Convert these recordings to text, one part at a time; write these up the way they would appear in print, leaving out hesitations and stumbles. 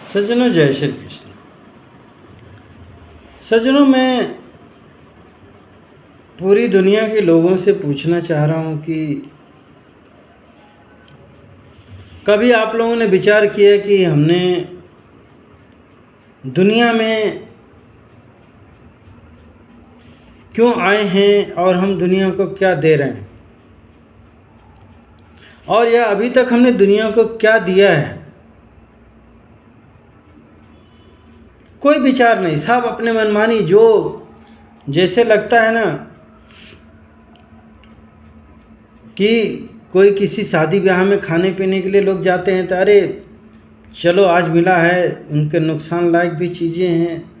सज्जनों, जय श्री कृष्ण। सज्जनों, मैं पूरी दुनिया के लोगों से पूछना चाह रहा हूँ कि कभी आप लोगों ने विचार किया कि हमने दुनिया में क्यों आए हैं और हम दुनिया को क्या दे रहे हैं, और या अभी तक हमने दुनिया को क्या दिया है? कोई विचार नहीं, सब अपने मनमानी, जो जैसे लगता है ना कि कोई किसी शादी ब्याह में खाने पीने के लिए लोग जाते हैं तो अरे चलो आज मिला है, उनके नुकसान लायक भी चीज़ें हैं,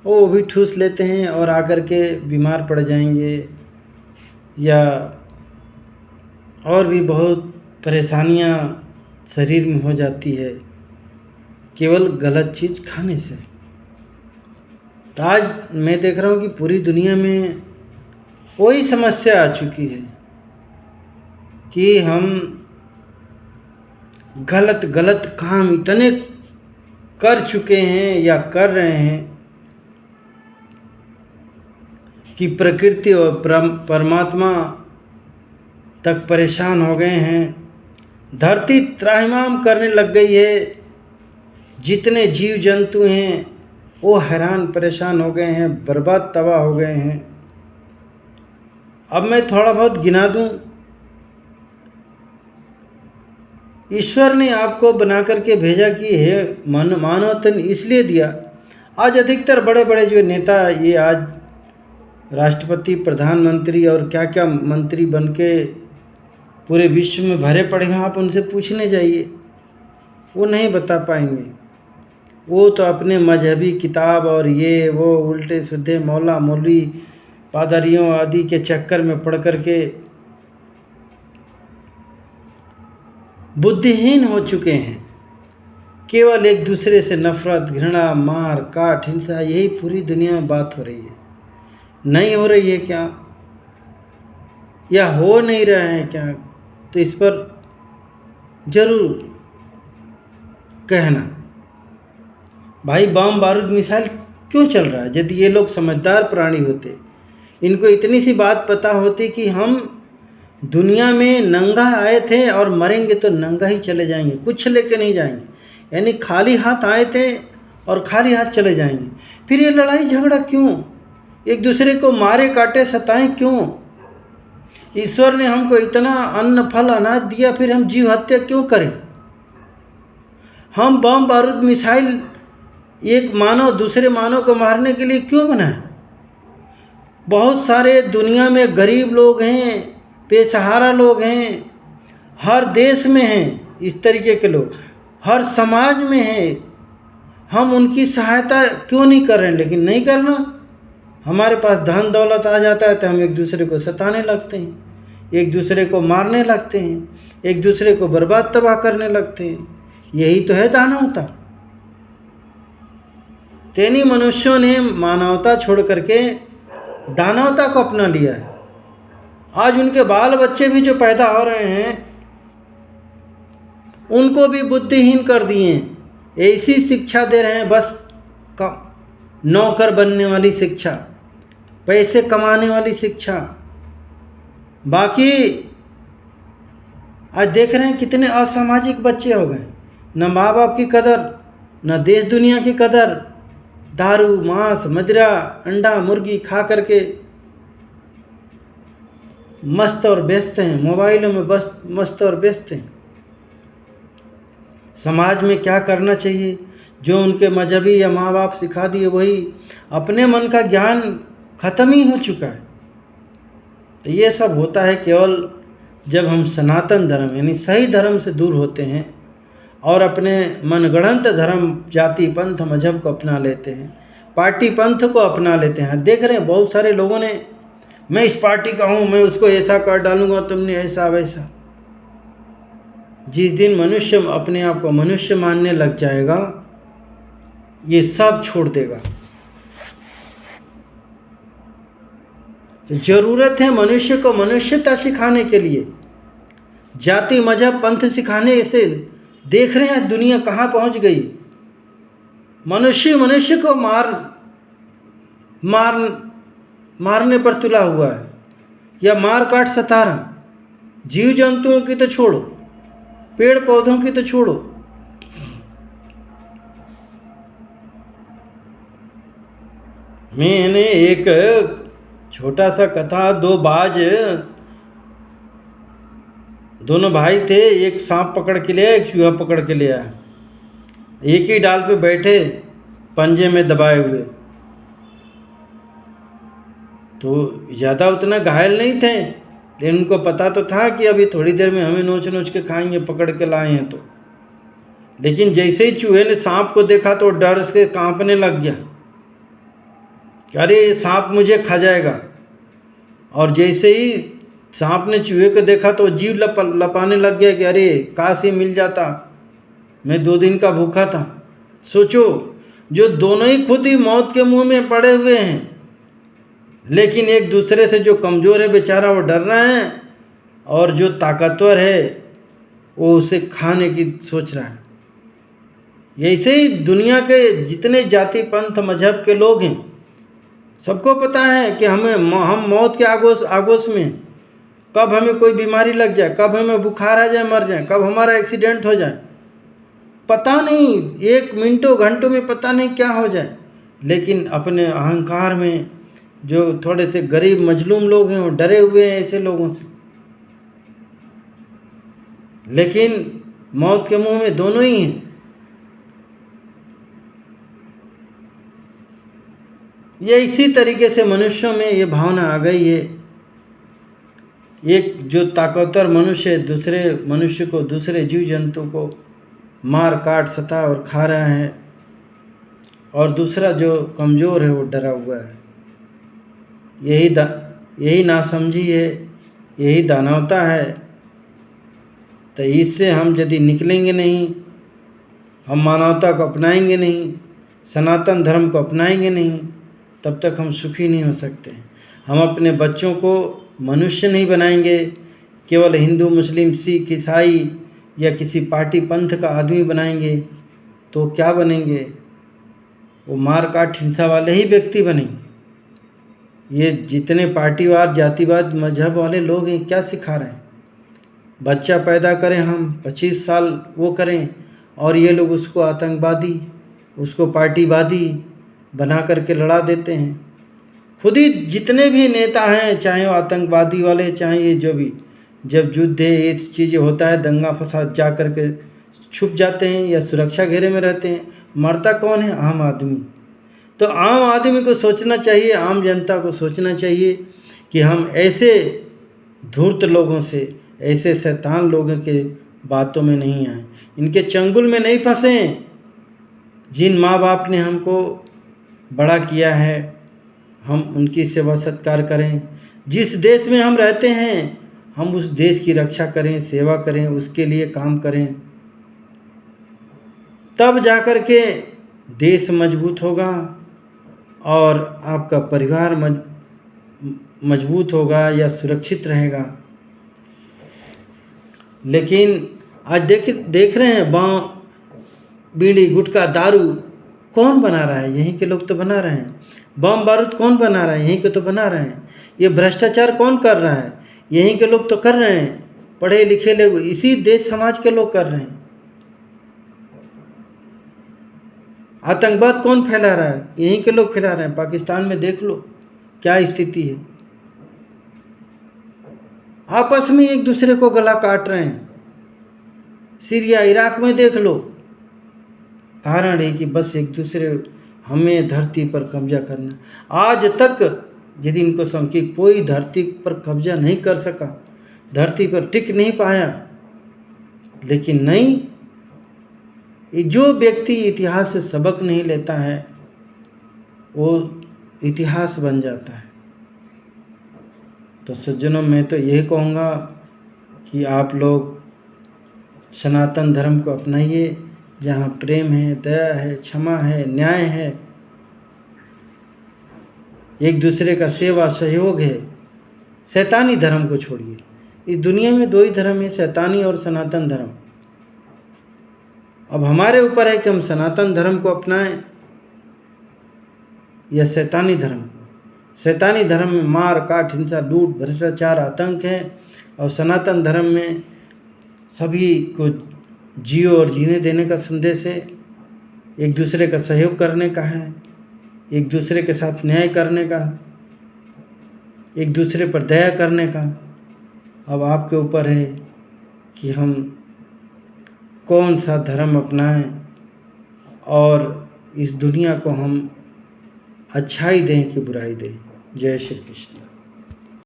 वो भी ठूस लेते हैं और आकर के बीमार पड़ जाएंगे या और भी बहुत परेशानियां शरीर में हो जाती है केवल गलत चीज़ खाने से। तो आज मैं देख रहा हूँ कि पूरी दुनिया में वही समस्या आ चुकी है कि हम गलत गलत काम इतने कर चुके हैं या कर रहे हैं कि प्रकृति और परमात्मा तक परेशान हो गए हैं। धरती त्राहिमाम करने लग गई है, जितने जीव जंतु हैं वो हैरान परेशान हो गए हैं, बर्बाद तबाह हो गए हैं। अब मैं थोड़ा बहुत गिना दूं। ईश्वर ने आपको बना करके भेजा कि हे मानव तन इसलिए दिया। आज अधिकतर बड़े बड़े जो नेता, ये आज राष्ट्रपति, प्रधानमंत्री और क्या क्या मंत्री बन के पूरे विश्व में भरे पड़े हैं, आप उनसे पूछने जाइए, वो नहीं बता पाएंगे। वो तो अपने मजहबी किताब और ये वो उल्टे सीधे मौला मौलवी पादरियों आदि के चक्कर में पड़ कर के बुद्धिहीन हो चुके हैं। केवल एक दूसरे से नफरत, घृणा, मार काट, हिंसा, यही पूरी दुनिया में बात हो रही है। नहीं हो रही है क्या, या हो नहीं रहा है क्या? तो इस पर जरूर कहना। भाई, बम बारूद मिसाइल क्यों चल रहा है? यदि ये लोग समझदार प्राणी होते, इनको इतनी सी बात पता होती कि हम दुनिया में नंगा आए थे और मरेंगे तो नंगा ही चले जाएंगे, कुछ लेके नहीं जाएंगे, यानी खाली हाथ आए थे और खाली हाथ चले जाएंगे। फिर ये लड़ाई झगड़ा क्यों? एक दूसरे को मारे काटे सताएं क्यों? ईश्वर ने हमको इतना अन्न फल अनाज दिया, फिर हम जीव हत्या क्यों करें? हम बम बारूद मिसाइल एक मानव दूसरे मानव को मारने के लिए क्यों बनाए? बहुत सारे दुनिया में गरीब लोग हैं, बेसहारा लोग हैं, हर देश में हैं इस तरीके के लोग, हर समाज में हैं। हम उनकी सहायता क्यों नहीं कर रहे हैं? लेकिन नहीं करना, हमारे पास धन दौलत आ जाता है तो हम एक दूसरे को सताने लगते हैं, एक दूसरे को मारने लगते हैं, एक दूसरे को बर्बाद तबाह करने लगते हैं। यही तो है दानवता। तेनी मनुष्यों ने मानवता छोड़ करके दानवता को अपना लिया है। आज उनके बाल बच्चे भी जो पैदा हो रहे हैं उनको भी बुद्धिहीन कर दिए हैं। ऐसी शिक्षा दे रहे हैं, बस नौकर बनने वाली शिक्षा, पैसे कमाने वाली शिक्षा। बाकी आज देख रहे हैं कितने असामाजिक बच्चे हो गए, न माँ बाप की कदर, न देश दुनिया की कदर। दारू, मांस, मदिरा, अंडा, मुर्गी खा करके मस्त और व्यस्त हैं, मोबाइलों में बस मस्त और व्यस्त हैं। समाज में क्या करना चाहिए, जो उनके मजहबी या माँ बाप सिखा दिए, वही अपने मन का ज्ञान खत्म ही हो चुका है। तो ये सब होता है केवल जब हम सनातन धर्म यानी सही धर्म से दूर होते हैं और अपने मनगढ़ंत धर्म, जाति, पंथ, मजहब को अपना लेते हैं, पार्टी पंथ को अपना लेते हैं। देख रहे हैं बहुत सारे लोगों ने, मैं इस पार्टी का हूँ, मैं उसको ऐसा कर डालूंगा, तुमने ऐसा वैसा। जिस दिन मनुष्य अपने आप को मनुष्य मानने लग जाएगा, ये सब छोड़ देगा। तो जरूरत है मनुष्य को मनुष्यता सिखाने के लिए, जाति, मजहब, पंथ सिखाने से। देख रहे हैं दुनिया कहाँ पहुँच गई। मनुष्य मनुष्य को मार मारने पर तुला हुआ है या मार काट सता रहा। जीव जंतुओं की तो छोड़ो, पेड़ पौधों की तो छोड़ो, मैंने एक छोटा सा कथा, दो बाज, दोनों भाई थे, एक सांप पकड़ के ले आया, एक चूहा पकड़ के ले आया। एक ही डाल पे बैठे, पंजे में दबाए हुए, तो ज़्यादा उतना घायल नहीं थे, लेकिन उनको पता तो था कि अभी थोड़ी देर में हमें नोच नोच के खाएंगे, पकड़ के लाए हैं तो। लेकिन जैसे ही चूहे ने सांप को देखा तो डर से कांपने लग गया कि अरे ये सांप मुझे खा जाएगा। और जैसे ही सांप ने चूहे को देखा तो जीव लपाने लग गया कि अरे काश ये मिल जाता, मैं 2 दिन का भूखा था। सोचो, जो दोनों ही खुद ही मौत के मुंह में पड़े हुए हैं, लेकिन एक दूसरे से जो कमज़ोर है बेचारा वो डर रहा है, और जो ताकतवर है वो उसे खाने की सोच रहा है। ऐसे ही दुनिया के जितने जाति पंथ मजहब के लोग हैं, सबको पता है कि हम मौत के आगोश में, कब हमें कोई बीमारी लग जाए, कब हमें बुखार आ जाए, मर जाए, कब हमारा एक्सीडेंट हो जाए, पता नहीं, 1 मिनटों घंटों में पता नहीं क्या हो जाए। लेकिन अपने अहंकार में जो थोड़े से गरीब मजलूम लोग हैं वो डरे हुए हैं ऐसे लोगों से। लेकिन मौत के मुंह में दोनों ही हैं। ये इसी तरीके से मनुष्यों में ये भावना आ गई है। एक जो ताकतवर मनुष्य है दूसरे मनुष्य को, दूसरे जीव जंतु को मार काट सता और खा रहा है, और दूसरा जो कमज़ोर है वो डरा हुआ है। यही नासमझी है, यही दानवता है। तो इससे हम यदि निकलेंगे नहीं, हम मानवता को अपनाएंगे नहीं, सनातन धर्म को अपनाएंगे नहीं, तब तक हम सुखी नहीं हो सकते। हम अपने बच्चों को मनुष्य नहीं बनाएंगे, केवल हिंदू मुस्लिम सिख ईसाई या किसी पार्टी पंथ का आदमी बनाएंगे तो क्या बनेंगे? वो मार काट हिंसा वाले ही व्यक्ति बनेंगे। ये जितने पार्टीवाद जातिवाद मजहब वाले लोग हैं क्या सिखा रहे हैं? बच्चा पैदा करें हम, 25 साल वो करें, और ये लोग उसको आतंकवादी, उसको पार्टीवादी बना करके लड़ा देते हैं। खुद ही जितने भी नेता हैं, चाहे वो आतंकवादी वाले, चाहे ये जो भी, जब युद्ध है ये चीज़ें होता है, दंगा फसाद, जा कर के छुप जाते हैं या सुरक्षा घेरे में रहते हैं। मरता कौन है? आम आदमी। तो आम आदमी को सोचना चाहिए, आम जनता को सोचना चाहिए कि हम ऐसे धूर्त लोगों से, ऐसे शैतान लोगों के बातों में नहीं आए, इनके चंगुल में नहीं फंसें। जिन माँ बाप ने हमको बड़ा किया है, हम उनकी सेवा सत्कार करें। जिस देश में हम रहते हैं, हम उस देश की रक्षा करें, सेवा करें, उसके लिए काम करें। तब जाकर के देश मजबूत होगा और आपका परिवार मजबूत होगा या सुरक्षित रहेगा। लेकिन आज देख रहे हैं, बीड़ी गुटखा दारू कौन बना रहा है? यहीं के लोग तो बना रहे हैं। बम बारूद कौन बना रहा है? यहीं के तो बना रहे हैं। ये भ्रष्टाचार कौन कर रहा है? यहीं के लोग तो कर रहे हैं। पढ़े लिखे लोग, इसी देश समाज के लोग कर रहे हैं। आतंकवाद कौन फैला रहा है? यहीं के लोग फैला रहे हैं। पाकिस्तान में देख लो क्या स्थिति है, आपस में एक दूसरे को गला काट रहे हैं। सीरिया इराक में देख लो, कारण है कि बस एक दूसरे, हमें धरती पर कब्जा करना। आज तक यदि इनको समझे, कोई धरती पर कब्जा नहीं कर सका, धरती पर टिक नहीं पाया। लेकिन नहीं, जो व्यक्ति इतिहास से सबक नहीं लेता है वो इतिहास बन जाता है। तो सज्जनों, मैं तो यही कहूँगा कि आप लोग सनातन धर्म को अपनाइए, जहाँ प्रेम है, दया है, क्षमा है, न्याय है, एक दूसरे का सेवा सहयोग है। शैतानी धर्म को छोड़िए। इस दुनिया में 2 ही धर्म है, शैतानी और सनातन धर्म। अब हमारे ऊपर है कि हम सनातन धर्म को अपनाएं या शैतानी धर्म को। शैतानी धर्म में मार काट हिंसा लूट भ्रष्टाचार आतंक है, और सनातन धर्म में सभी को जियो और जीने देने का संदेश है, एक दूसरे का सहयोग करने का है, एक दूसरे के साथ न्याय करने का, एक दूसरे पर दया करने का। अब आपके ऊपर है कि हम कौन सा धर्म अपनाएं और इस दुनिया को हम अच्छाई दें कि बुराई दें। जय श्री कृष्ण।